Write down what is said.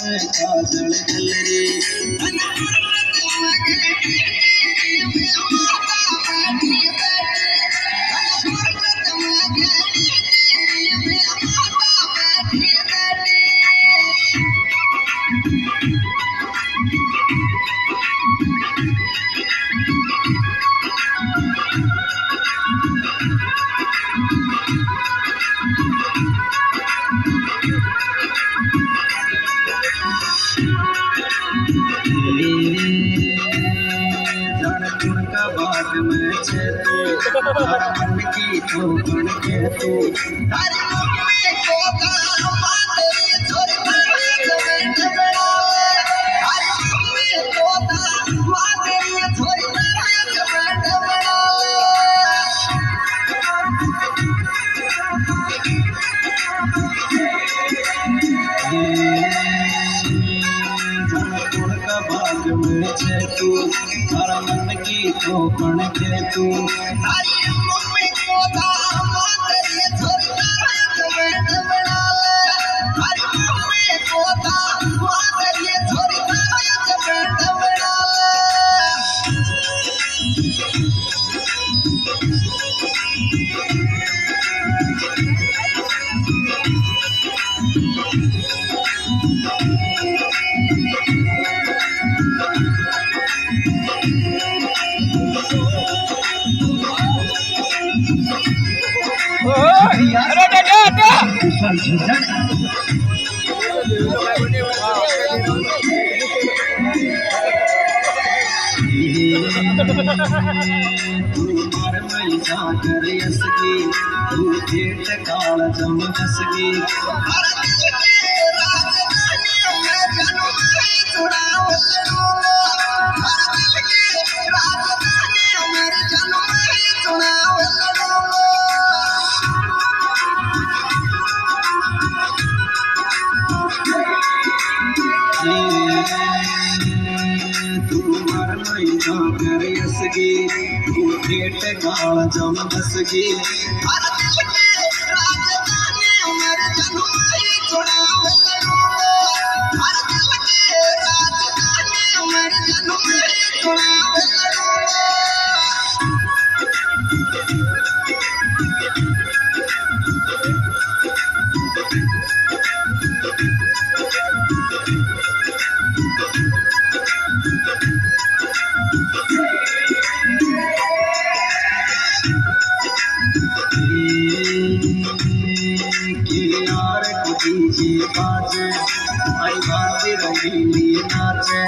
काजल जलरे जनपुर का बाग में छे तू मन की ठोकन के तू हर में को का बात छोड़ बैठ बड़ा हर में को का बात छोड़ बैठ बड़ा बाग में छे तू हर मन की ठोकन के तू हरी मम्मी को दामाद ये छोड़ता है बैठ बड़ा हरी मम्मी को दामाद ये छोड़ता है बैठ बड़ा अरे दादा तुम्हार मैसा कर यसगी तू जेठ काल जम दसगी राजधानी में जन्म चुनाव राजधानी में जन्म चुनाव तुम्हार मैसा कर यसगी तू जेठ काल जम दसगी राजधानी में जन्म चुनाव राजधानी में जन्म चुनाव डीजे बाजे आई बाजे रंगीली नाचे